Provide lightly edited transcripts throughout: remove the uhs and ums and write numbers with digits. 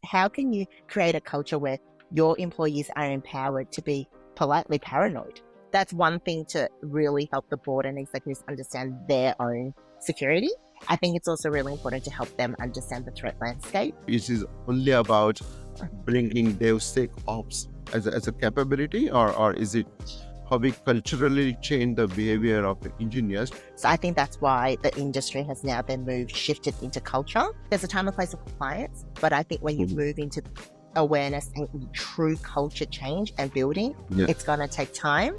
how can you create a culture where your employees are empowered to be politely paranoid? That's one thing to really help the board and executives understand their own security. I think it's also really important to help them understand the threat landscape. Is it only about bringing DevSecOps as a capability, or is it how we culturally change the behavior of the engineers? So I think that's why the industry has now then shifted into culture. There's a time and place of compliance, but I think when you move into awareness and true culture change and building, it's going to take time.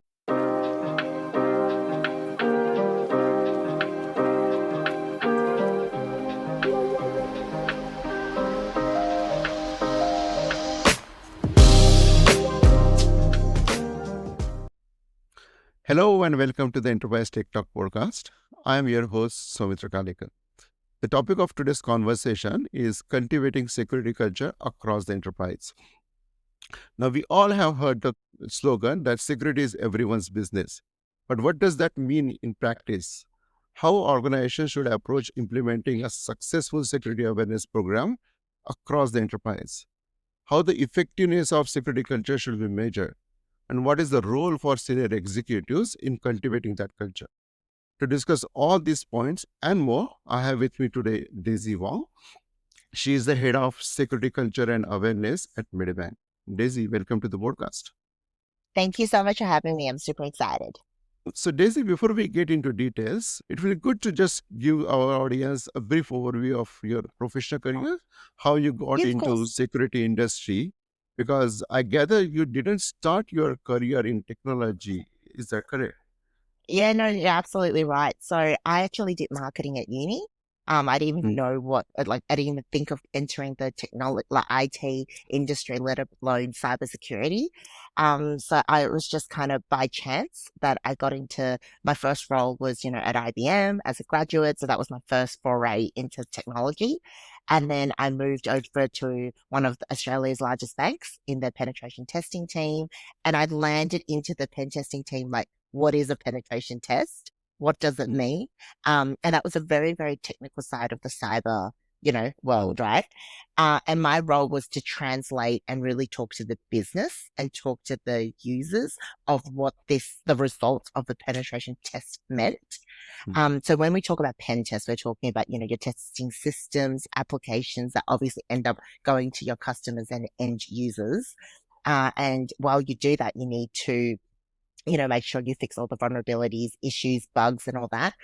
Hello and welcome to the Enterprise Tech Talk podcast. I am your host, Saumitra Kalikar. The topic of today's conversation is cultivating security culture across the enterprise. Now, we all have heard the slogan that security is everyone's business. But what does that mean in practice? How organizations should approach implementing a successful security awareness program across the enterprise? How the effectiveness of security culture should be measured? And what is the role for senior executives in cultivating that culture? To discuss all these points and more, I have with me today Daisy Wong. She is the head of security culture and awareness at Medibank. Daisy, welcome to the podcast. Thank you so much for having me. I'm super excited. So Daisy, before we get into details, it will be good to just give our audience a brief overview of your professional career, how you got into security industry, because I gather you didn't start your career in technology. Is that correct? Yeah, no, you're absolutely right. So I actually did marketing at uni. I didn't even know I didn't even think of entering the technology, like IT industry, let alone cybersecurity. So it was just kind of by chance that I got into, my first role was, at IBM as a graduate. So that was my first foray into technology. And then I moved over to one of Australia's largest banks in the penetration testing team. And I landed into the pen testing team, like, what is a penetration test? What does it mean? And that was a very, very technical side of the cyber, world, right? And my role was to translate and really talk to the business and talk to the users of what the results of the penetration test meant. So when we talk about pen tests, we're talking about, your testing systems, applications that obviously end up going to your customers and end users. And while you do that, you need to make sure you fix all the vulnerabilities, issues, bugs, and all that.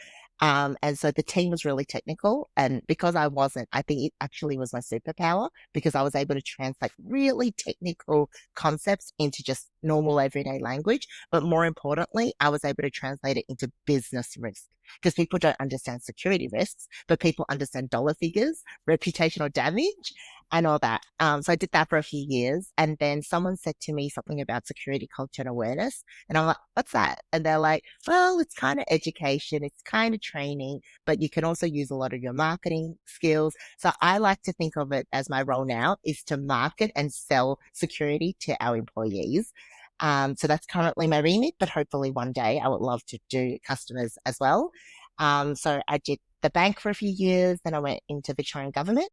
And so the team was really technical. And because I wasn't, I think it actually was my superpower because I was able to translate really technical concepts into just normal everyday language. But more importantly, I was able to translate it into business risk because people don't understand security risks, but people understand dollar figures, reputational damage, and all that. So I did that for a few years. And then someone said to me something about security culture and awareness. And I'm like, what's that? And they're like, well, it's kind of education. It's kind of training, but you can also use a lot of your marketing skills. So I like to think of it as my role now is to market and sell security to our employees. So that's currently my remit, but hopefully one day I would love to do customers as well. So I did the bank for a few years, then I went into Victorian government.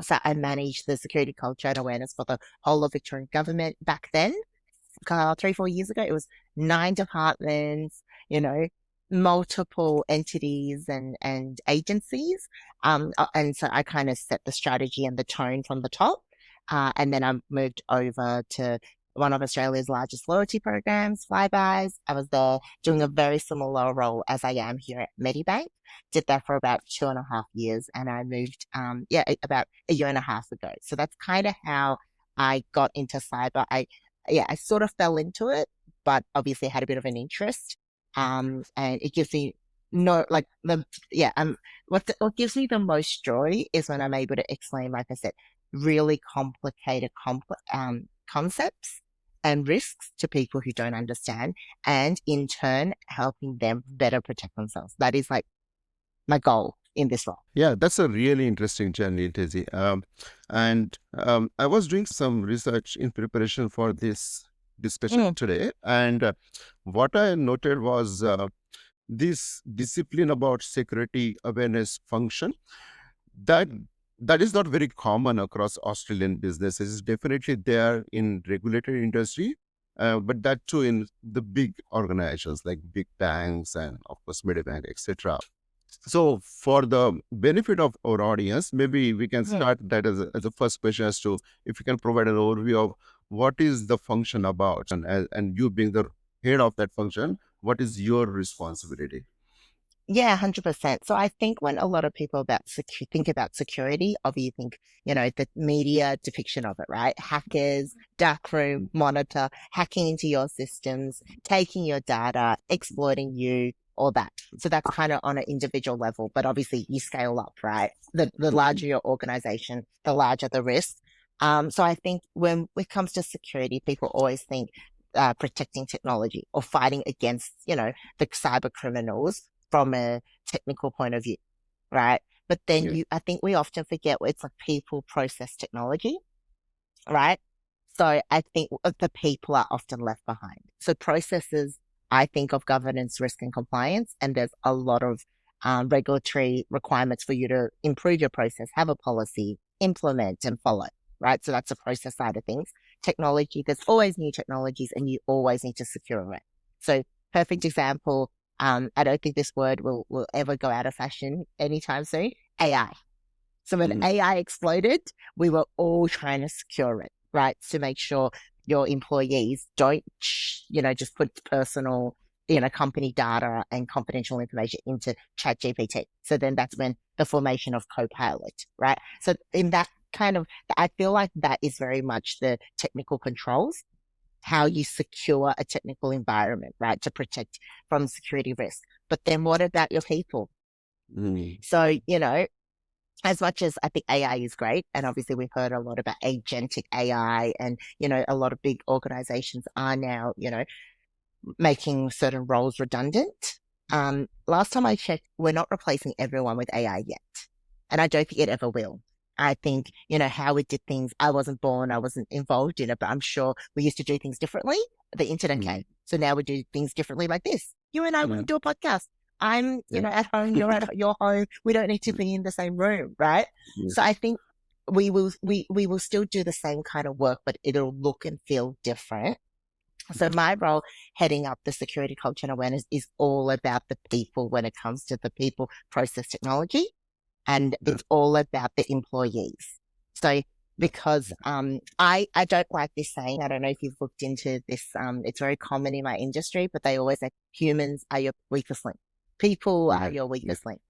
So I managed the security culture and awareness for the whole of Victorian government back then. 3-4 years ago, it was 9 departments, multiple entities and agencies. And so I kind of set the strategy and the tone from the top. And then I moved over to one of Australia's largest loyalty programs, Flybuys. I was there doing a very similar role as I am here at Medibank. Did that for about 2.5 years, and I moved, about a year and a half ago. So that's kind of how I got into cyber. I sort of fell into it, but obviously had a bit of an interest. And it gives me what gives me the most joy is when I'm able to explain, like I said, really complicated concepts and risks to people who don't understand, and in turn helping them better protect themselves. That is like my goal in this role. Yeah, that's a really interesting journey, Daisy. And I was doing some research in preparation for this discussion today, and what I noted was this discipline about security awareness function that that is not very common across Australian businesses. It's definitely there in regulated industry, but that too in the big organizations like big banks and of course Medibank, etc. So for the benefit of our audience, maybe we can Hmm. start that as a first question as to if you can provide an overview of what is the function about, and you being the head of that function, what is your responsibility? Yeah, 100%. So I think when a lot of people think about security, obviously you think, the media depiction of it, right? Hackers, dark room, monitor, hacking into your systems, taking your data, exploiting you, all that. So that's kind of on an individual level, but obviously you scale up, right? The larger your organization, the larger the risk. So I think when it comes to security, people always think protecting technology or fighting against, the cyber criminals from a technical point of view, right? But then Yeah. I think we often forget it's like people, process, technology, right? So I think the people are often left behind. So processes, I think of governance, risk, and compliance, and there's a lot of regulatory requirements for you to improve your process, have a policy, implement, and follow, right? So that's the process side of things. Technology, there's always new technologies, and you always need to secure it. So perfect example. I don't think this word will ever go out of fashion anytime soon. AI. So when Mhm. AI exploded, we were all trying to secure it, right? To make sure your employees don't, just put personal, company data and confidential information into ChatGPT. So then that's when the formation of Copilot, right? So in that kind of, I feel like that is very much the technical controls, how you secure a technical environment, right? To protect from security risk. But then what about your people? Mhm. So, as much as I think AI is great, and obviously we've heard a lot about agentic AI, and a lot of big organizations are now, making certain roles redundant. Last time I checked, we're not replacing everyone with AI yet, and I don't think it ever will. I think, how we did things, I wasn't born, I wasn't involved in it, but I'm sure we used to do things differently. The internet Mhm. came. So now we do things differently like this. You and I Yeah. wouldn't do a podcast. I'm, Yeah. at home, you're at your home. We don't need to be in the same room, right? Yeah. So I think we will still do the same kind of work, but it'll look and feel different. So my role heading up the security culture and awareness is all about the people when it comes to the people, process, technology, and Yeah. it's all about the employees. So because I don't like this saying. I don't know if you've looked into this. It's very common in my industry, but they always say humans are your weakest link. People are Yeah. your Yeah. weakest link.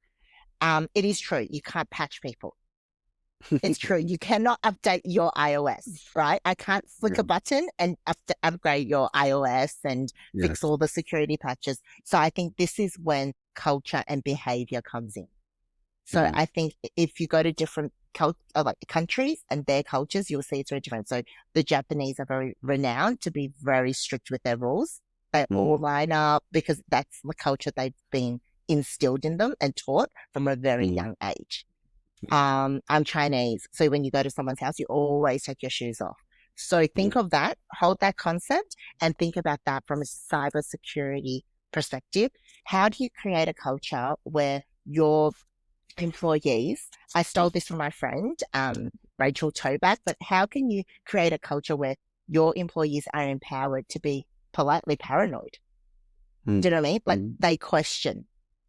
It is true. You can't patch people. It's true. You cannot update your iOS, right? I can't flick Yeah. a button and upgrade your iOS and fix Yes. all the security patches. So I think this is when culture and behavior comes in. So Mhm. I think if you go to different like countries and their cultures, you'll see it's very different. So the Japanese are very renowned to be very strict with their rules. They Mhm. all line up because that's the culture they've been instilled in them and taught from a very Mhm. young age. I'm Chinese. So when you go to someone's house, you always take your shoes off. So Mhm. think of that, hold that concept and think about that from a cybersecurity perspective. How do you create a culture where your employees, I stole this from my friend, Rachel Toback, but how can you create a culture where your employees are empowered to be politely paranoid? Mhm. Do you know what I mean? Like Mhm. they question.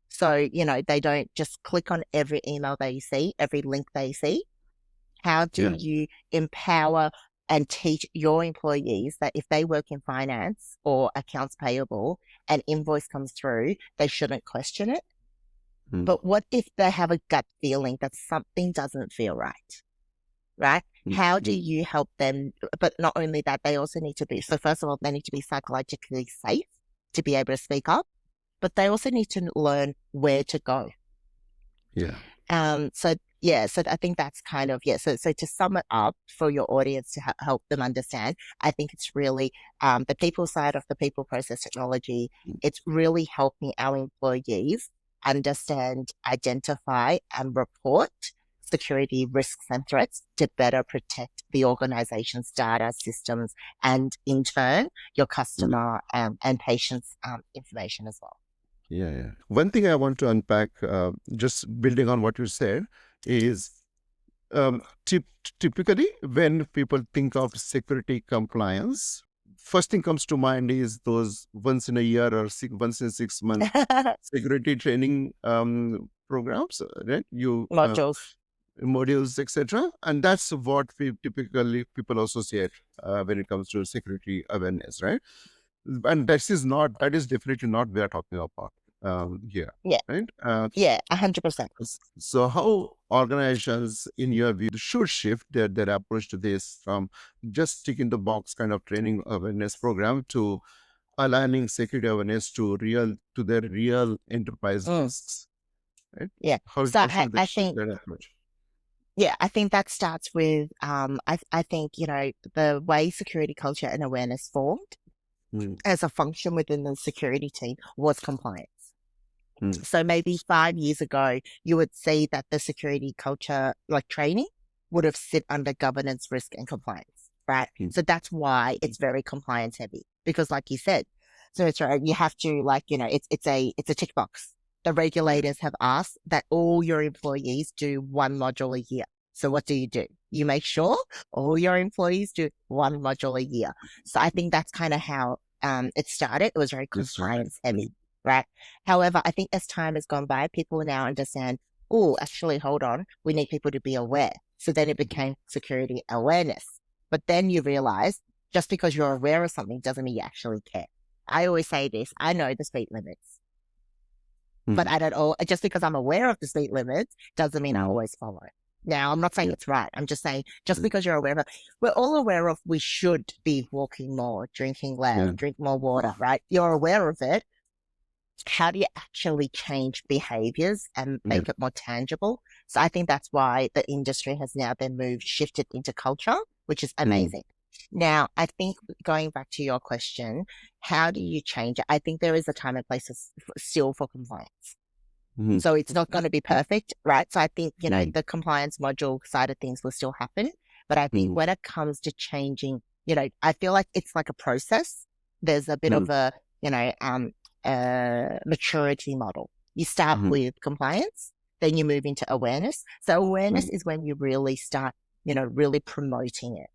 So, they don't just click on every email they see, every link they see. How do Yeah. you empower and teach your employees that if they work in finance or accounts payable, an invoice comes through, they shouldn't question it? Mhm. But what if they have a gut feeling that something doesn't feel right? Right? How do Mhm. you help them? But not only that, they also need to be, so first of all, they need to be psychologically safe to be able to speak up, but they also need to learn where to go. Yeah. So yeah, so I think that's kind of, yeah. So to sum it up for your audience to help them understand, I think it's really the people side of the people process technology. It's really helping our employees understand, identify, and report security risks and threats to better protect the organization's data systems and in turn your Mhm. customer and patients information as well. Yeah. Yeah. One thing I want to unpack, just building on what you said, is typically, when people think of security compliance, first thing comes to mind is those once in a year or once in 6 months security training programs, right? You Modules. modules, etc. And that's what we typically people associate when it comes to security awareness, right? And that is definitely not we are talking about here, Yeah. right? Yeah. 100%. So how organizations, in your view, should shift their approach to this from just tick in the box kind of training awareness program to aligning security awareness to their real enterprise Mm. risks, right? Yeah. How, So how should they I shift think, their approach? yeah, I think that starts with, I think, the way security culture and awareness formed Mm, as a function within the security team was compliance. mm, So maybe 5 years ago, you would see that the security culture, like training, would have sit under governance, risk, and compliance, right? mm, So that's why it's very compliance heavy because, like you said, so it's right. You have to it's a tick box. The regulators have asked that all your employees do one module a year. So what do? You make sure all your employees do one module a year. So I think that's kind of how it started. It was very yes, right. compliance heavy, right? However, I think as time has gone by, people now understand, oh, actually, hold on, we need people to be aware. So then it became security awareness. But then you realize just because you're aware of something doesn't mean you actually care. I always say this, I know the speed limits, but Mm, I don't all just because I'm aware of the speed limits doesn't mean I mm, always follow it. Now, I'm not saying yeah, it's right. I'm just saying just mm, because you're aware of it, we're all aware of we should be walking more, drinking less, yeah, drink more water, right? You're aware of it, how do you actually change behaviors and yeah. make it more tangible? So I think that's why the industry has now been shifted into culture, which is Mm, amazing. Now, I think going back to your question, how do you change it? I think there is a time and place still for compliance. mm, So it's not going to be perfect, right? So I think, mm, the compliance module side of things will still happen. But I think mm, when it comes to changing, I feel like it's like a process. There's a bit mm, of a, maturity model. You start mm, with compliance, then you move into awareness. So awareness mm, is when you really start, really promoting it,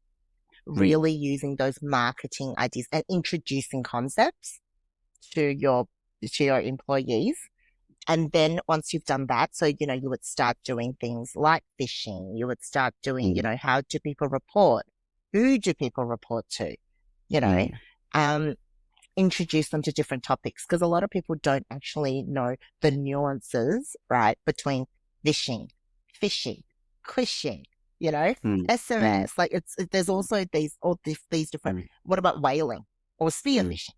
mm, really using those marketing ideas and introducing concepts to your employees. And then once you've done that, so, you would start doing things like phishing. You would start doing, mm, how do people report? Who do people report to? You know, mm, um, introduce them to different topics because a lot of people don't actually know the nuances, right, between phishing, phishing, quishing, mm, mm, SMS. Like there's also these different. mm, What about whaling or spear mm, phishing?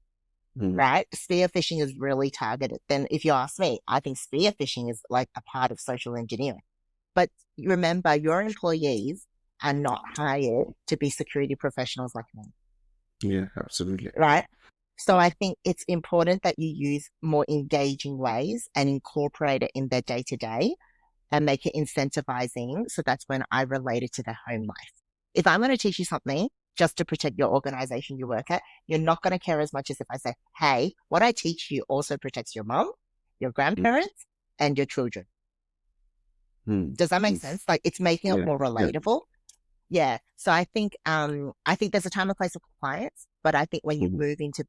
mm, Right? Spear phishing is really targeted. Then, if you ask me, I think spear phishing is like a part of social engineering. But remember, your employees are not hired to be security professionals like me, yeah, absolutely. right? So I think it's important that you use more engaging ways and incorporate it in their day to day and make it incentivizing. So that's when I relate it to their home life. If I'm going to teach you something just to protect your organization you work at, you're not going to care as much as if I say, hey, what I teach you also protects your mom, your Mm, grandparents, and your children. mm, Does that make mm, sense? Like it's making it yeah, more yeah, relatable. Yeah. So I think there's a time and place of compliance, but I think when you mm, move into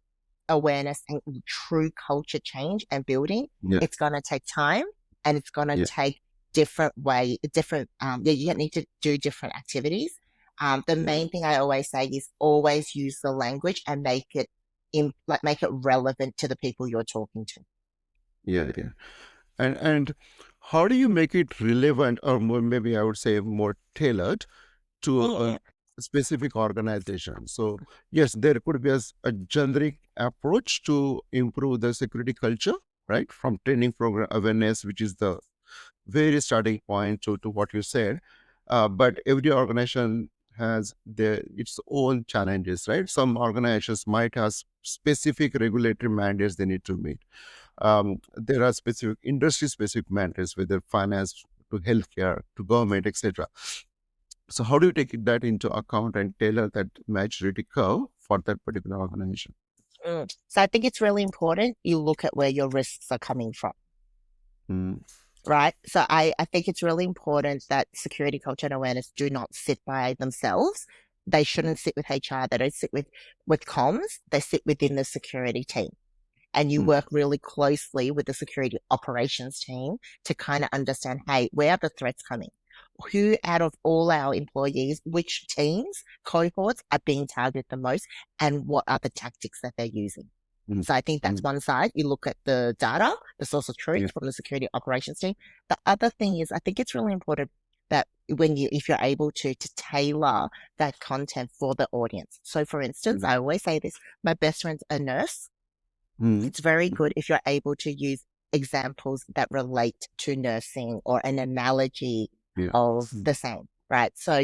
awareness and true culture change and building, yeah, it's going to take time and it's going to yeah, take yeah, you need to do different activities. The yeah, main thing I always say is always use the language and make it relevant to the people you're talking to. yeah, yeah. And how do you make it relevant, or more, maybe I would say more tailored to a Mm, specific organization? So yes, there could be a generic approach to improve the security culture, right? From training program awareness, which is the very starting point to what you said. But every organization has its own challenges, right? Some organizations might have specific regulatory mandates they need to meet. There are specific industry specific mandates, whether finance to healthcare to government, etc. So how do you take that into account and tailor that maturity curve for that particular organization? So I think it's really important you look at where your risks are coming from. Mm, right? So I think it's really important that security culture and awareness do not sit by themselves. They shouldn't sit with HR. They don't sit with comms. They sit within the security team. And you Mm, work really closely with the security operations team to kind of understand, hey, where are the threats coming? Who out of all our employees, which teams, cohorts are being targeted the most, and what are the tactics that they're using? mm, So I think that's mm, one side. You look at the data, the source of truth yeah. from the security operations team. The other thing is I think it's really important that if you're able to tailor that content for the audience. So for instance, Mm, I always say this, my best friend's a nurse. mm, It's very good mm, if you're able to use examples that relate to nursing or an analogy yeah. of Mm, the same, right? So,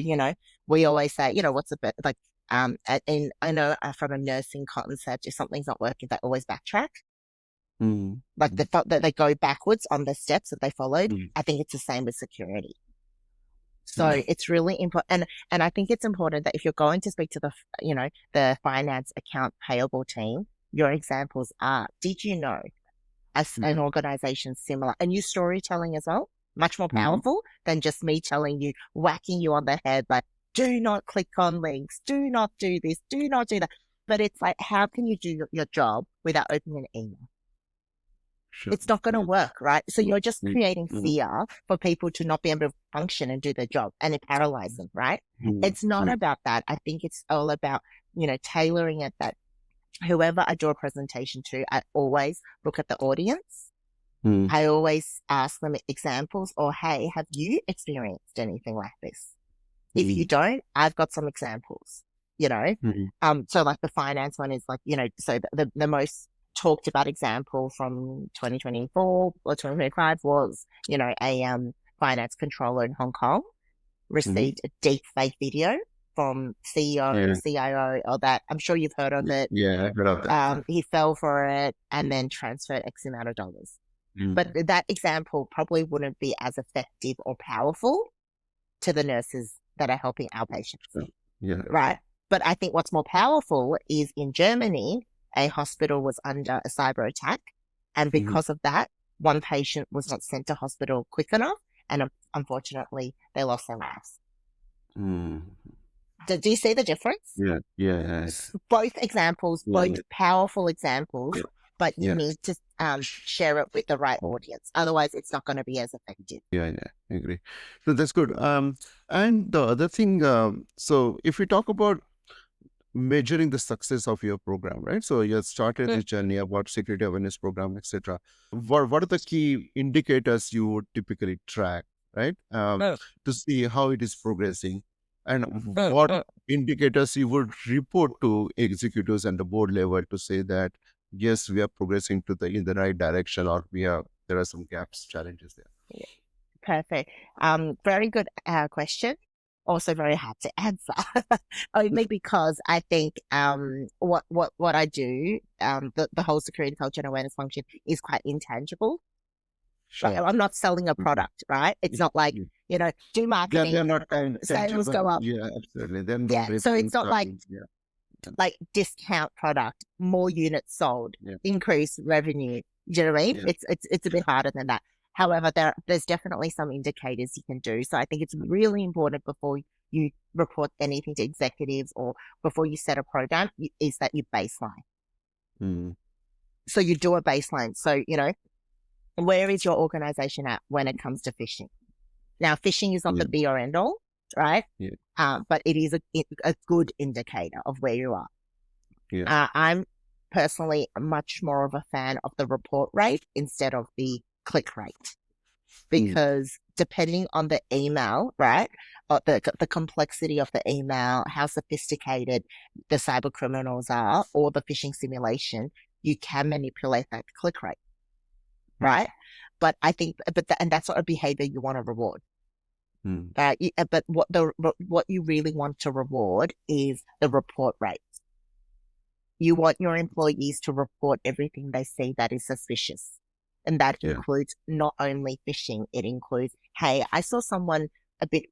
we always say, what's a bit like, and I know from a nursing concept, if something's not working, they always backtrack. mm, Like mm, that they go backwards on the steps that they followed. mm, I think it's the same with security. So mm, it's really important. And I think it's important that if you're going to speak to the finance account payable team, your examples are, did you know as yeah. an organization similar and use storytelling as well, much more Mm, powerful than just me telling you, whacking you on the head, like, do not click on links, do not do this, do not do that. But it's like, how can you do your job without opening an email? sure. It's not going to Yeah. work, right? So you're just Mm, creating mm, fear for people to not be able to function and do their job, and it paralyzes them, right? mm, It's not mm, about that. I think it's all about, tailoring it that whoever I do a presentation to, I always look at the audience. mm, I always ask them examples or, hey, have you experienced anything like this? If you mm, don't, I've got some examples, you know? mm, So like the finance one is like, so the most talked about example from 2024 or 2025 was, a finance controller in Hong Kong mm. received a deep fake video from CEO, Yeah. CIO or that. I'm sure you've heard of it. Yeah, I heard of that. Yeah. He fell for it and then transferred X amount of dollars. But Mm, that example probably wouldn't be as effective or powerful to the nurses that are helping our patients, sure. Yeah. right? But I think what's more powerful is in Germany, a hospital was under a cyber attack. And Mm, because of that, one patient was not sent to hospital quick enough. And unfortunately, they lost their lives. mm. Do you see the difference? Yeah. Yeah. Yes. Both examples, Yeah. both Yeah. powerful examples, Yeah. but you Yeah. need to share it with the right audience. Otherwise, it's not going to be as effective. Yeah, yeah, I agree. So that's good. And the other thing, so if we talk about measuring the success of your program, right? So you have started Mm. this journey about security awareness program, etc. What are the key indicators you would typically track, right? Mm, To see how it is progressing, and mm, what mm. indicators you would report to executives and the board level to say that yes, we are progressing to the in the right direction, or there are some gaps, challenges there. Yeah, perfect. Very good question. Also very hard to answer. Only because I think what I do, the whole security culture and awareness function is quite intangible. Right? Sure. I'm not selling a Mhm. product, right? It's Yeah, not like, yeah. do They're marketing, not sales tangible. go up. Yeah, absolutely. Then Yeah. So revenue it's not like starting. Yeah, yeah, discount product, more units sold, yeah, increase revenue. Do you know what I mean? yeah. It's a bit harder than that. However, there's definitely some indicators you can do. So I think it's really important before you report anything to executives or before you set a program is that you baseline. Mm, So you do a baseline. So, where is your organization at when it comes to phishing? Now, phishing is not yeah, the be or end all, right? yeah, But it is a good indicator of where you are. yeah. I'm personally much more of a fan of the report rate instead of the click rate Mm, because depending on the email, right, or the complexity of the email, how sophisticated the cyber criminals are, or the phishing simulation, you can manipulate that click rate, right? But I think, and that's not a behavior you want to reward. mm, But what you really want to reward is the report rate. You want your employees to report everything they see that is suspicious. And that yeah. includes not only phishing, it includes, hey, I saw someone a bit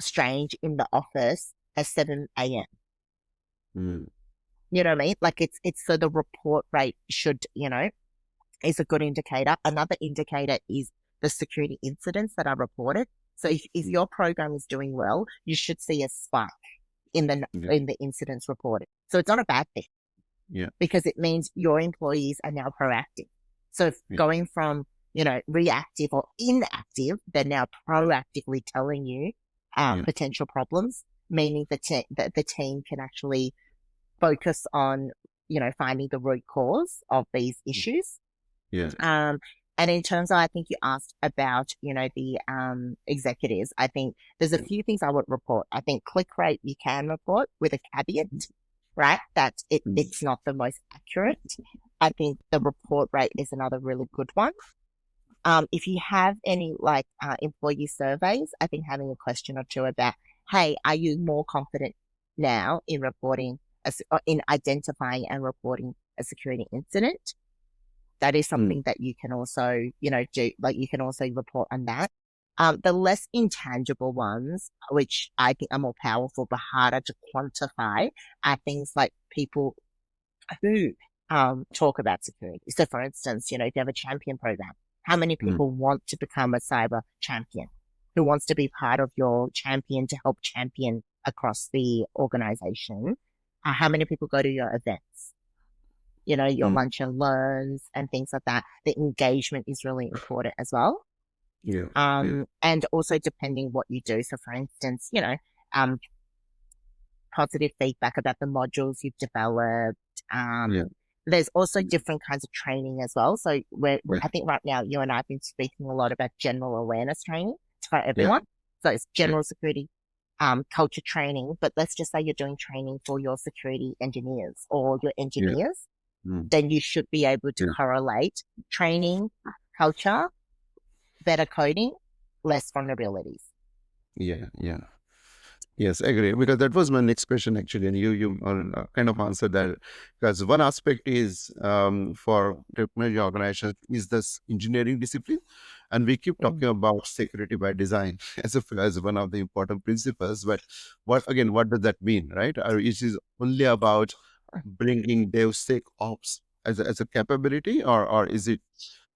strange in the office at 7 a.m. Mm, You know what I mean? Like it's so the report rate should, is a good indicator. Another indicator is the security incidents that are reported. So if your program is doing well, you should see a spike in Yeah. the incidents reported. So it's not a bad thing Yeah. because it means your employees are now proactive. So if Yeah. going from, reactive or inactive, they're now proactively telling you Yeah. potential problems, meaning that the team can actually focus on, finding the root cause of these issues. Yeah. Um, and in terms of, I think you asked about, the executives. I think there's a few things I would report. I think click rate you can report with a caveat, right? That it's not the most accurate. I think the report rate is another really good one. If you have any employee surveys, I think having a question or two about, hey, are you more confident now in reporting, or in identifying and reporting a security incident? That is Mm. something that you can also, do, like you can also report on that. The less intangible ones, which I think are more powerful but harder to quantify, are things like people who talk about security. So, for instance, if you have a champion program, how many Mm. people want to become a cyber champion? Who wants to be part of your champion to help champion across the organization? How many people go to your events? Your Mm. lunch and learns and things like that. The engagement is really important as well. Yeah. Yeah. And also depending what you do. So, for instance, um, positive feedback about the modules you've developed. Yeah. There's also different kinds of training as well. So Yeah. I think right now you and I have been speaking a lot about general awareness training for Yeah. everyone. So it's Yeah. general security culture training, but let's just say you're doing training for your security engineers or your Yeah. engineers, Mm. then you should be able to Yeah. correlate training, culture, better coding, less vulnerabilities. Yeah. Yeah. Yes, I agree. Because that was my next question actually, and you kind of answered that. Because one aspect is for technology organizations is this engineering discipline, and we keep Mm, talking about security by design as one of the important principles. But what does that mean, right? Or is it only about bringing DevSecOps as a capability, or is it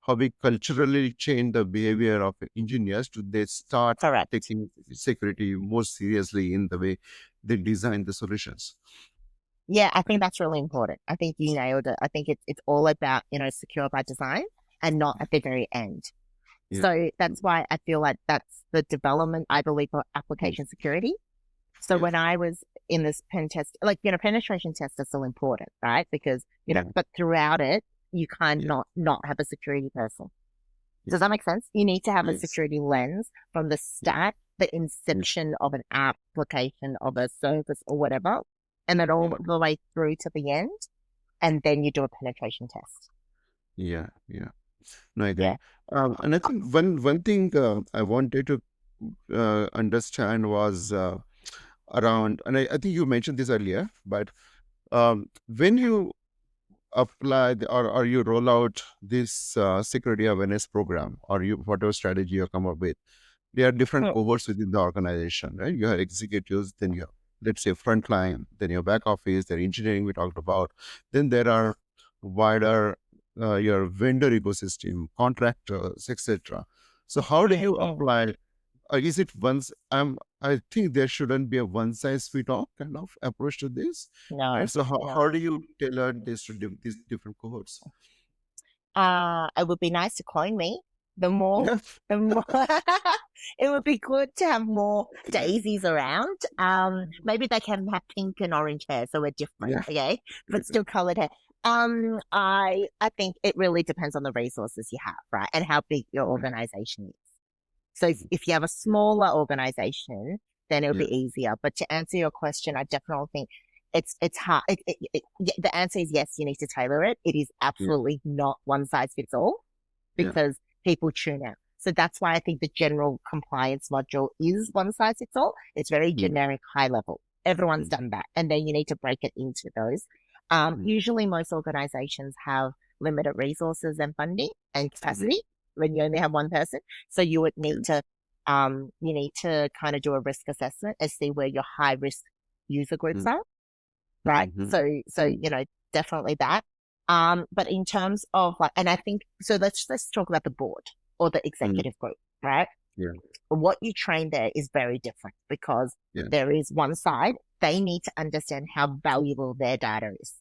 how we culturally change the behavior of engineers to they start correct. taking security more seriously in the way they design the solutions. Yeah, I think that's really important. I think you nailed it. I think it's all about, secure by design and not at the very end. Yeah. So that's why I feel like that's the development, I believe, for application security. So Yeah. when I was in this pen test, penetration tests are still important, right? Because, Yeah. but throughout it, you can't Yeah. not have a security person. Yeah. Does that make sense? You need to have a Yes. security lens from the Yeah. start, the Yeah. inception of an application, of a service or whatever, and then all Yeah. the way through to the end. And then you do a penetration test. Yeah. Yeah. No, I Yeah. agree. And I think one thing I wanted to understand was around, and I think you mentioned this earlier, but when you apply or you roll out this security awareness program, or you whatever strategy you come up with, there are different Hmm. cohorts within the organization, right? You have executives, then you have, let's say, frontline, then your back office, then engineering we talked about, then there are wider your vendor ecosystem, contractors, etc. So how do Mm, you mm. apply? Is it once? I think there shouldn't be a one size fit all kind of approach to this, right? No, So no. how do you tailor this to these different cohorts? It would be nice to clone me. The more, Yeah. the more, it would be good to have more daisies around. Maybe they can have pink and orange hair, so we're different, Yeah. okay? But still colored hair. I think it really depends on the resources you have, right? And how big your organization is. So if you have a smaller organization, then it'll Yeah. be easier. But to answer your question, I definitely think it's hard. The answer is yes, you need to tailor it. It is Yeah. absolutely not one size fits all Yeah. because people tune out. So that's why I think the general compliance module is one size fits all. It's very Yeah. generic, high level. Everyone's Mm. done that. And then you need to break it into those. Mm. Usually most organizations have limited resources and funding and capacity when you only have one person. So you would Yeah. need to, kind of do a risk assessment and see where your high risk user groups Mm. are, right? Mhm. So, definitely that. But in terms of and I think, so let's talk about the board. or the Mm. executive group, right? Yeah. What you train there is very different because Yeah. there is one side, they need to understand how valuable their data is,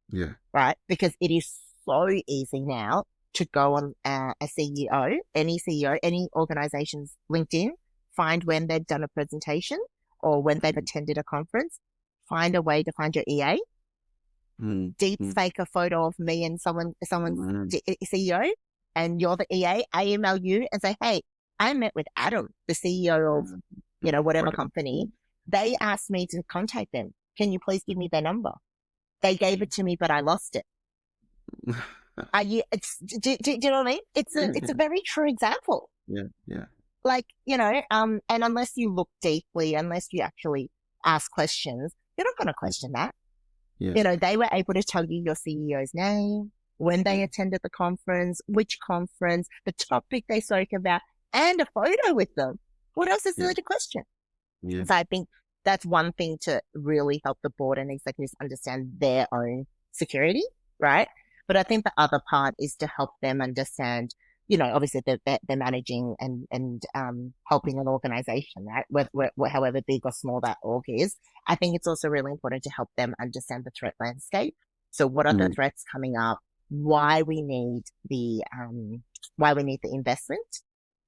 Yeah. right? Because it is so easy now to go on a CEO, any organization's LinkedIn, find when they've done a presentation or when they've attended a conference, find a way to find your EA, Mm. deep Mm. fake a photo of me and someone's Mm. CEO, and you're the EA. I email you and say, hey, I met with Adam, the CEO of, Mm. whatever Whatever. company. They asked me to contact them. Can you please give me their number? They gave it to me, but I lost it. Are you? Do you know what I mean? Yeah. It's Yeah. a very true example. Yeah. Yeah. Like, and unless you look deeply, unless you actually ask questions, you're not going to question that. Yeah. They were able to tell you your CEO's name, when they attended the conference, which conference, the topic they spoke about, and a photo with them. What else is Yeah. there to question? Yeah. So I think that's one thing to really help the board and executives understand their own security, right? But I think the other part is to help them understand, obviously they're managing and helping an organization, right? However big or small that org is. I think it's also really important to help them understand the threat landscape. So what are the Mm. threats coming up? Why we need why we need the investment,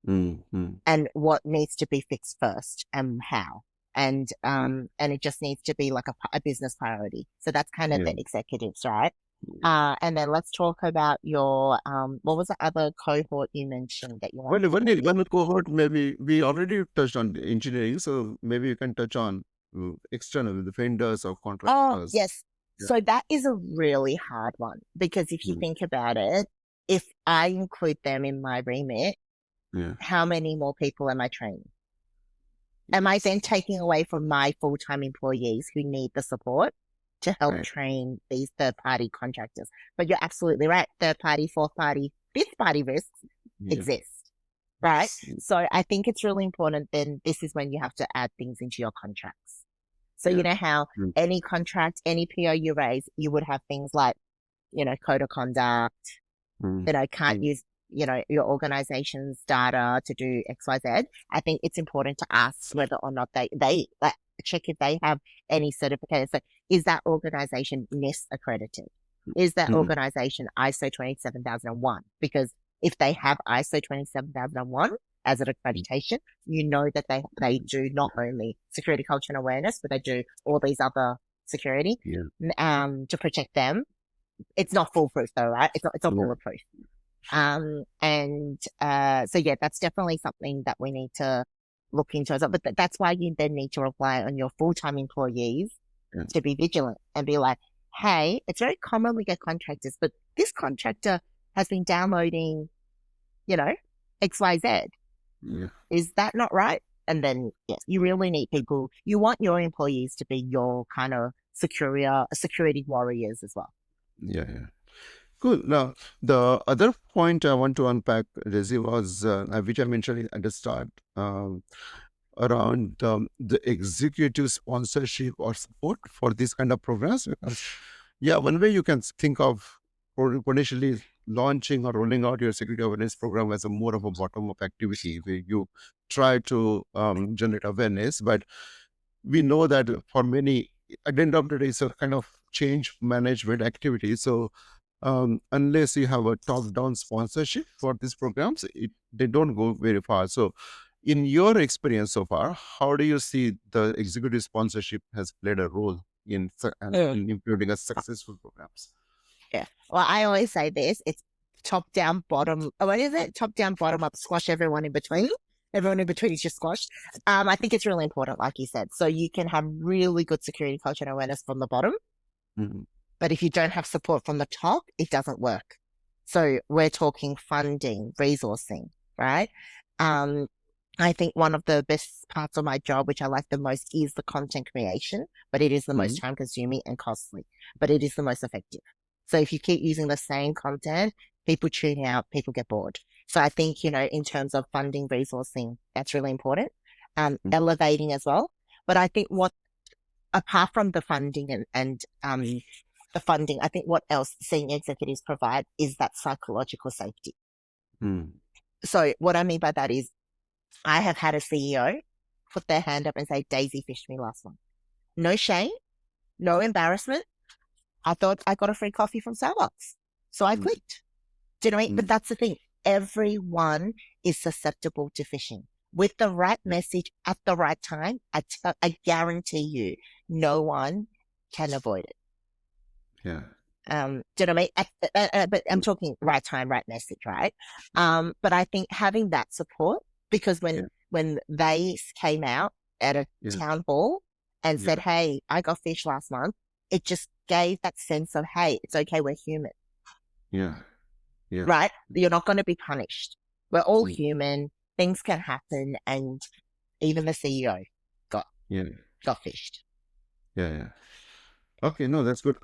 Mm. Mm. and what needs to be fixed first and how. And it just needs to be like a business priority. So that's kind of Yeah. the executives, right? And then let's talk about your what was the other cohort you mentioned that you Well, wanted to talk about? one cohort, maybe we already touched on the engineering, so maybe you can touch on external, the vendors or Oh, contractors. yes. Yeah. So that is a really hard one because if you Mm. think about it, if I include them in my remit, Yeah. how many more people am I training? Am I then taking away from my full-time employees who need the support to help Right. train these third-party contractors? But you're absolutely right. Third-party, fourth-party, fifth-party risks Yeah. exist, right? Mm. So I think it's really important. Then this is when you have to add things into your contracts. So you Yeah. know how Mm. any contract, any PO you raise, you would have things like, code of conduct, Mm. can't Mm. use, your organization's data to do XYZ. I think it's important to ask whether or not they like check if they have any certificates. So is that organization NIST accredited? Is that Mm. organization ISO 27001? Because if they have ISO 27001 as an accreditation, you know that they do not only security culture and awareness, but they do all these other security Yeah. to protect them. It's not foolproof though, right? It's not Yeah. bulletproof. So yeah, that's definitely something that we need to look into as well. But that's why you then need to rely on your full-time employees Yeah. to be vigilant and be like, hey, it's very common we get contractors, but this contractor has been downloading, XYZ. Yeah. Is that not right? And then, yes, you really need people. You want your employees to be your kind of security warriors as well. Yeah. Yeah. Cool. Now, the other point I want to unpack, Daisy, was which I mentioned at the start, around the executive sponsorship or support for these kind of programs. Because, yeah, one way you can think of potentially launching or rolling out your security awareness program as a more of a bottom-up activity where you try to generate awareness, but we know that for many, at the end of the day, it's a kind of change management activity. So unless you have a top-down sponsorship for these programs, they don't go very far. So in your experience so far, how do you see the executive sponsorship has played a role in implementing a successful programs? Yeah. Well, I always say this, it's top down, bottom. What is it? Top down, bottom up, squash everyone in between. Everyone in between is just squashed. I think it's really important, like you said. So you can have really good security culture and awareness from the bottom, Mhm. but if you don't have support from the top, it doesn't work. So we're talking funding, resourcing, right? Um, I think one of the best parts of my job, which I like the most, is the content creation, but it is the most Mhm. time consuming and costly, but it is the most effective. So if you keep using the same content, people tune out, people get bored. So I think, in terms of funding, resourcing, that's really important. Mhm. Elevating as well. But I think apart from the funding and the funding, I think what else senior executives provide is that psychological safety. Mhm. So what I mean by that is I have had a CEO put their hand up and say, Daisy fished me last month. No shame, no embarrassment. I thought I got a free coffee from Starbucks. So I Mm, clicked. Do you know what I mean? But mm, that's the thing. Everyone is susceptible to phishing. With the right message at the right time, I guarantee you, no one can avoid it. yeah. Do you know what I mean? But I'm Mm, talking right time, right message, right? But I think having that support, because yeah. when they came out at a Yeah. town hall and Yeah. said, "Hey, I got fish last month," it just gave that sense of, "Hey, it's okay, we're human, Yeah. Yeah. right? You're not going to be punished. We're all Mm, human. Things can happen." And even the CEO got yeah. got fished. Yeah. Yeah. Okay, no, that's good.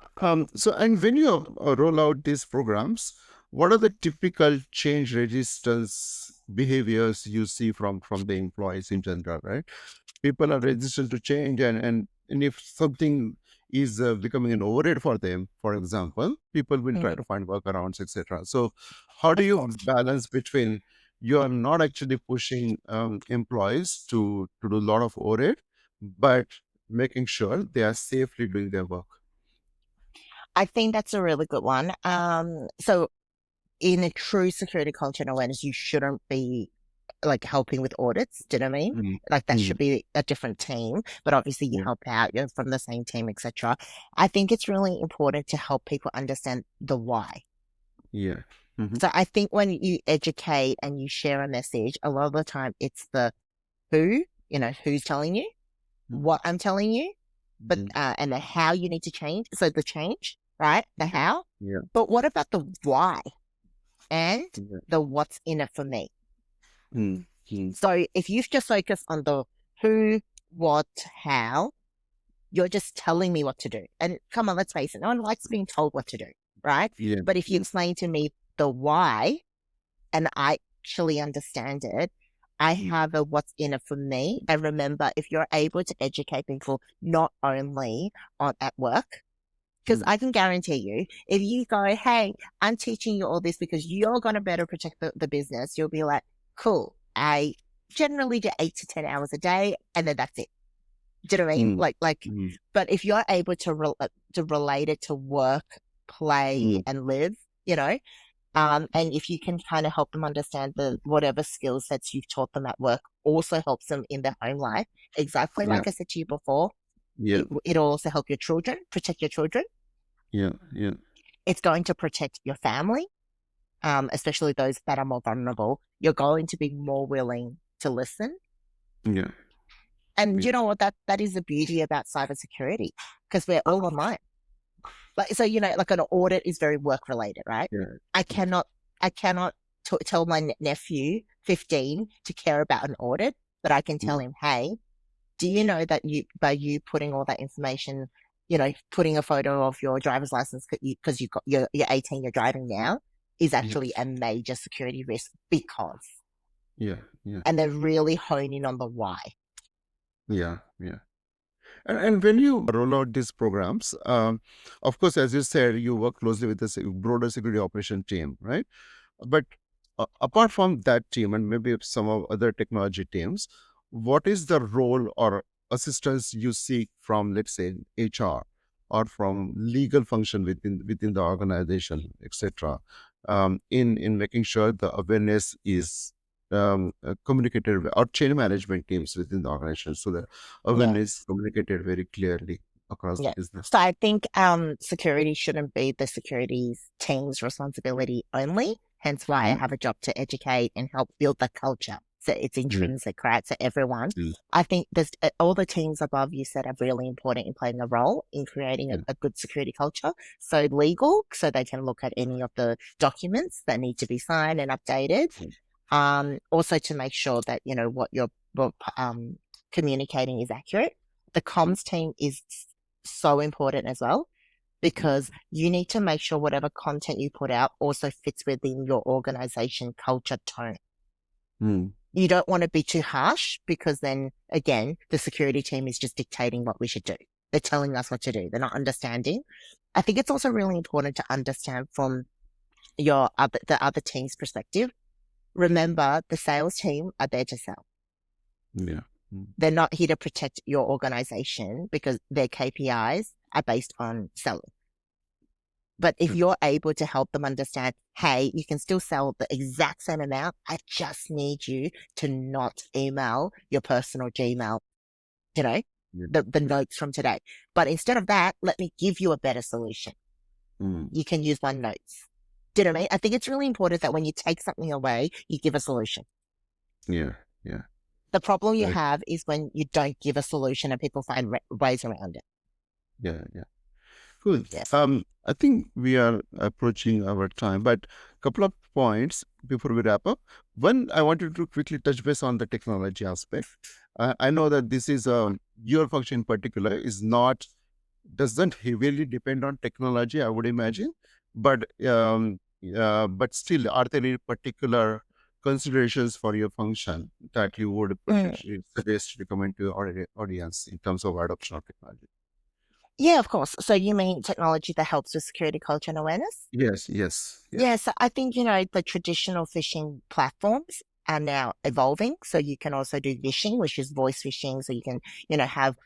So, and when you roll out these programs, what are the typical change resistance behaviors you see from the employees in general, right? People are resistant to change, and if something is becoming an overhead for them, for example, people will try Mm. to find workarounds, etc. So, how do Of you course. balance between you are not actually pushing employees to do a lot of overhead, but making sure they are safely doing their work? I think that's a really good one. So in a true security culture and awareness, you shouldn't be like helping with audits. Do you know what I mean? Mm, Like that mm, should be a different team, but obviously you yeah, help out, you're from the same team, etc. I think it's really important to help people understand the why. yeah, mhm, So I think when you educate and you share a message, a lot of the time it's the who, who's telling you, mm, what I'm telling you, but mm, and the how you need to change. So the change, right? The how. yeah, But what about the why and yeah, the what's in it for me? mm, mm, So if you just focus on the who, what, how, you're just telling me what to do. And come on, let's face it, no one likes being told what to do, right? yeah, But if you yeah, explain to me the why and I actually understand it, I mm, have a what's in it for me. And remember, if you're able to educate people not only on at work, because mm, I can guarantee you, if you go, hey, I'm teaching you all this because you're going to better protect the business, you'll be like, cool. I generally do 8 to 10 hours a day, and then that's it. Do you know what I mean? mm, mm, But if you're able to relate it to work, play, mm, and live, you know, and if you can kind of help them understand the whatever skill sets you've taught them at work also helps them in their home life. Exactly yeah, like I said to you before, yeah, it'll also help your children, protect your children. yeah, yeah, It's going to protect your family, especially those that are more vulnerable. You're going to be more willing to listen. yeah, And yeah, you know what? That is the beauty about cybersecurity because we're all online. Like so, like an audit is very work related, right? yeah, I cannot, I cannot tell my nephew 15 to care about an audit, but I can tell yeah, him, hey, do you know that by you putting all that information, putting a photo of your driver's license because you're 18, you're driving now, is yeah, actually a major security risk because, yeah, yeah, and they're really honing on the why. yeah, yeah. And when you roll out these programs, of course, as you said, you work closely with the broader security operation team, right? But apart from that team and maybe some of other technology teams, what is the role or assistance you seek from, let's say, HR or from legal function within the organization, etc., in making sure the awareness is communicated or change management teams within the organization so that Yeah. awareness is communicated very clearly across the Yeah. business. So I think security shouldn't be the security team's responsibility only. Hence why I Yeah, have a job to educate and help build the culture. So it's yeah, intrinsic, right? So everyone. yeah, I think there's all the teams above you said are really important in playing a role in creating yeah, a good security culture. So legal, so they can look at any of the documents that need to be signed and updated. Also to make sure that, what you're communicating is accurate. The comms team is so important as well because you need to make sure whatever content you put out also fits within your organization culture tone. mm, You don't want to be too harsh because then again, the security team is just dictating what we should do. They're telling us what to do. They're not understanding. I think it's also really important to understand from the other team's perspective. remember the sales team are there to sell. Yeah. Mm. They're not here to protect your organization because their KPIs are based on selling. But if Mm. you're able to help them understand, hey, you can still sell the exact same amount. I just need you to not email your personal Gmail, you know, Yeah. the notes from today. But instead of that, let me give you a better solution. Mm. You can use OneNotes. Do you know what I mean? I think it's really important that when you take something away, you give a solution. Yeah. Yeah. The problem you Right. have is when you don't give a solution and people find ways around it. Yeah. Yeah. Cool. Yes. I think we are approaching our time, but a couple of points before we wrap up. One, I wanted to quickly touch base on the technology aspect. I know that this is your function in particular is not doesn't heavily depend on technology, I would imagine, but still, are there any particular considerations for your function that you would Mm. potentially suggest recommend to your audience in terms of adoption of technology? Yeah, of course. So you mean technology that helps with security culture and awareness? Yes, yes, yeah. Yeah, so I think, the traditional phishing platforms are now evolving. So you can also do phishing, which is voice phishing. So you can, have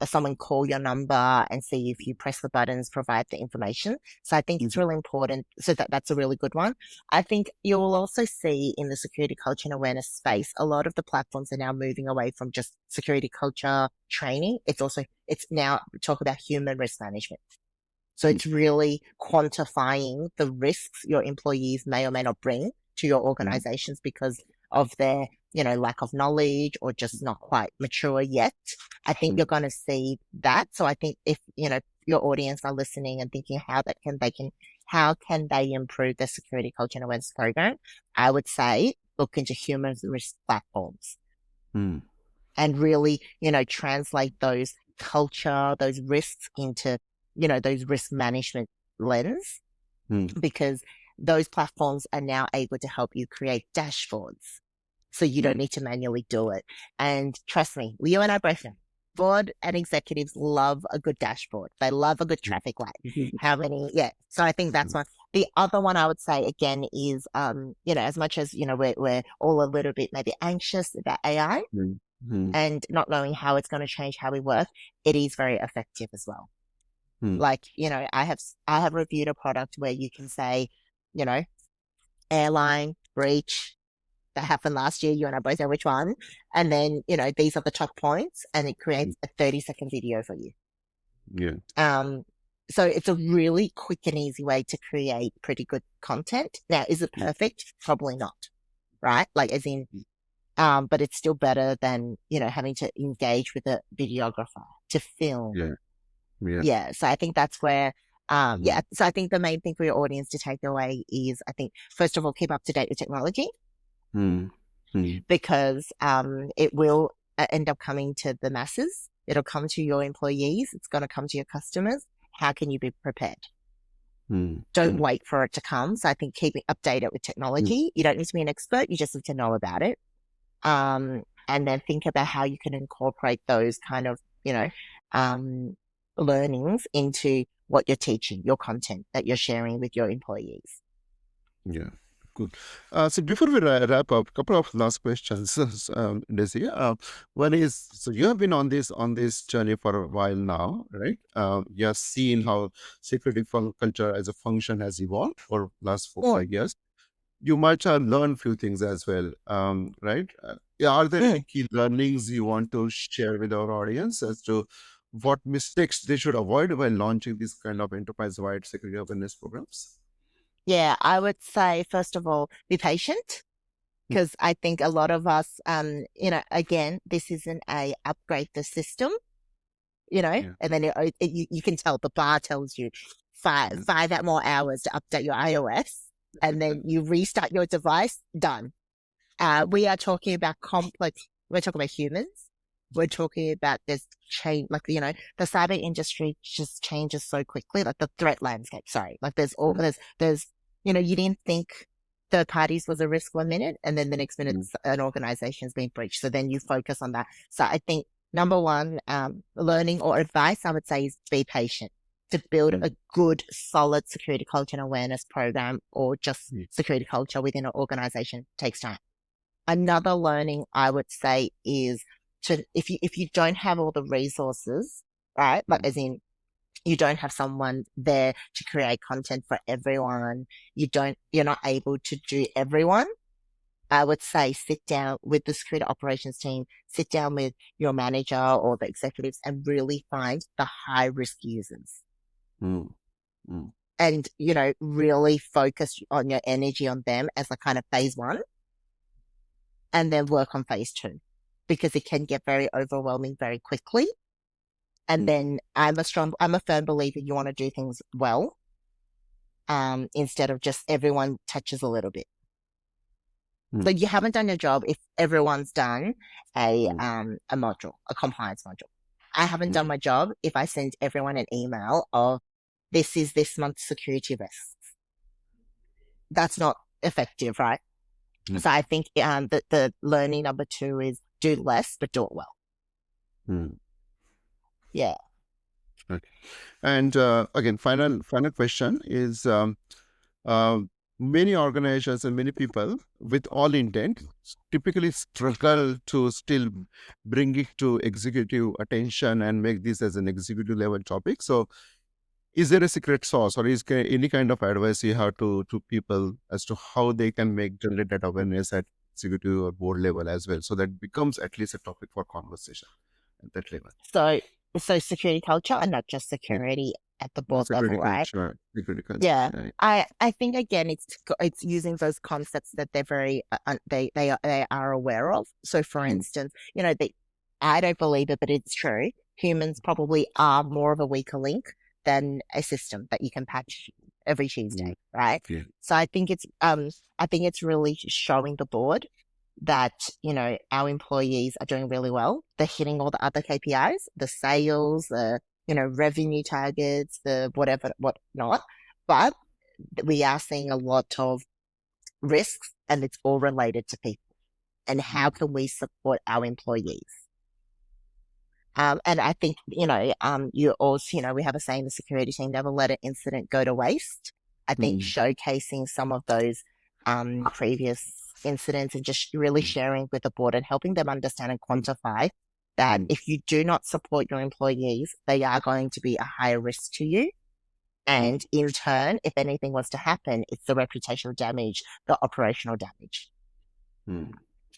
someone call your number and see if you press the buttons, provide the information. So I think it's Mhm. really important. So that's a really good one. I think you will also see in the security culture and awareness space, a lot of the platforms are now moving away from just security culture training. It's now talk about human risk management. So it's really quantifying the risks your employees may or may not bring to your Mhm. organizations because of their, lack of knowledge or just not quite mature yet. I think Mhm. you're going to see that. So I think if, your audience are listening and thinking how can they improve their security culture and awareness program? I would say look into human risk platforms Mhm. and really, translate those culture, those risks into, those risk management lens, Mhm. because those platforms are now able to help you create dashboards. So you don't Mhm. need to manually do it. And trust me, you and I both know, board and executives love a good dashboard. They love a good traffic light. Mhm. How many? Yeah. So I think that's one. The other one I would say again is, as much as, we're all a little bit maybe anxious about AI, Mhm. Mhm. and not knowing how it's going to change how we work, it is very effective as well. Mhm. Like, I have reviewed a product where you can say, you know, airline breach that happened last year. You and I both know which one. And then, these are the top points and it creates a 30-second video for you. Yeah. Um, so it's a really quick and easy way to create pretty good content. Now, is it Mhm. perfect? Probably not. Right? Like as in, but it's still better than, having to engage with a videographer to film. Yeah. Yeah. Yeah. So I think that's where, Mhm. so I think the main thing for your audience to take away is, I think, first of all, keep up to date with technology Mhm. Mhm. because, it will end up coming to the masses. It'll come to your employees. It's going to come to your customers. How can you be prepared? Mhm. Don't Mhm. wait for it to come. So I think keeping updated with technology, you don't need to be an expert. You just need to know about it. And then think about how you can incorporate those kind of, um, learnings into what you're teaching, your content that you're sharing with your employees. Yeah, good. So before we wrap up, a couple of last questions, Daisy. One is, so you have been on this journey for a while now, right? You have seen how security culture as a function has evolved for last four, Mm, 5 years. You might have learned few things as well, right? Yeah, are there any mm. key learnings you want to share with our audience as to what mistakes they should avoid while launching these kind of enterprise-wide security awareness programs? Yeah, I would say, first of all, be patient because I think a lot of us, again, this isn't a upgrade the system, Yeah. and then you can tell the bar tells you Yeah. five out more hours to update your iOS, and then you restart your device, done. We are talking about complex. We're talking about humans. We're talking about this change, like, the cyber industry just changes so quickly, like the threat landscape. Sorry, like Mm. you didn't think third parties was a risk 1 minute, and then the next minute Mm. an organization's been breached. So then you focus on that. So I think number one, learning or advice I would say is be patient. to build a good, solid security culture and awareness program or just security culture within an organization takes time. Another learning I would say is to, if you don't have all the resources, right? Like as in you don't have someone there to create content for everyone. You're not able to do everyone. I would say sit down with the security operations team, sit down with your manager or the executives and really find the high risk users. And, really focus on your energy on them as a kind of phase one and then work on phase two because it can get very overwhelming very quickly. And then I'm a firm believer you want to do things well, instead of just everyone touches a little bit. So you haven't done your job if everyone's done a module, a compliance module. I haven't done my job if I send everyone an email of this is this month's security risks. That's not effective, right? So I think the learning number 2 is do less, but do it well. Yeah. Okay. And again, final question is, many organizations and many people with all intent typically struggle to still bring it to executive attention and make this as an executive level topic. So is there a secret sauce or is there any kind of advice you have to people as to how they can generate that awareness at executive or board level as well, so that becomes at least a topic for conversation at that level? So security culture and not just security at the board level, right? Security culture. Yeah. Right. I think again it's using those concepts that they're very they are aware of. So for instance, I don't believe it, but it's true. Humans probably are more of a weaker link than a system that you can patch every Tuesday, right? Yeah. So I think it's really showing the board that, our employees are doing really well. They're hitting all the other KPIs, the sales, the, revenue targets, the whatnot. But we are seeing a lot of risks and it's all related to people. And how can we support our employees? And I think, you also, we have a saying, the security team never let an incident go to waste. I think showcasing some of those previous incidents and just really sharing with the board and helping them understand and quantify that if you do not support your employees, they are going to be a higher risk to you. And in turn, if anything was to happen, it's the reputational damage, the operational damage.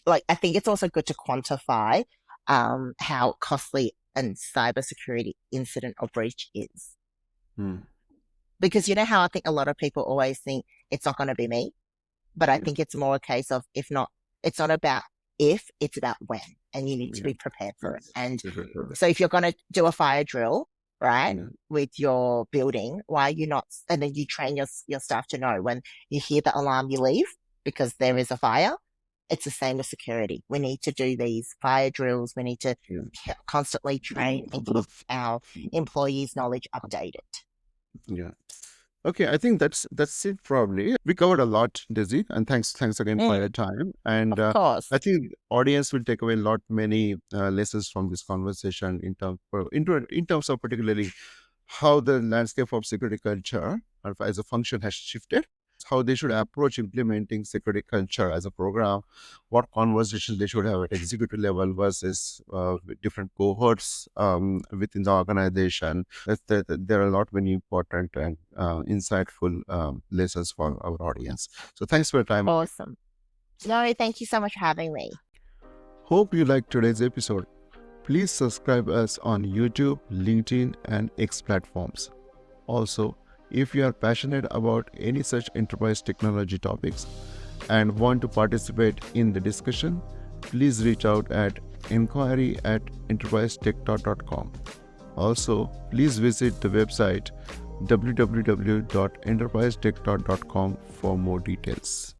Like, I think it's also good to quantify how costly a cybersecurity incident or breach is. Because you know how I think a lot of people always think it's not going to be me, but I think it's more a case of it's not about if, it's about when, and you need to be prepared for it. And so if you're going to do a fire drill, right, with your building, why are you not, and then you train your staff to know when you hear the alarm, you leave because there is a fire. It's the same with security. We need to do these fire drills. We need to constantly train and keep our employees' knowledge updated. Yeah. Okay, I think that's it probably. We covered a lot, Daisy, and thanks again for your time. And of course. I think audience will take away many lessons from this conversation in terms of particularly how the landscape of security culture as a function has shifted, how they should approach implementing security culture as a program, what conversations they should have at executive level versus different cohorts within the organization. There are a lot many important and insightful lessons for our audience. So thanks for your time. Awesome. No, thank you so much for having me. Hope you liked today's episode. Please subscribe us on YouTube, LinkedIn, and X platforms. Also, if you are passionate about any such enterprise technology topics and want to participate in the discussion, please reach out at inquiry@enterprisetech.com. Also, please visit the website www.enterprisetech.com for more details.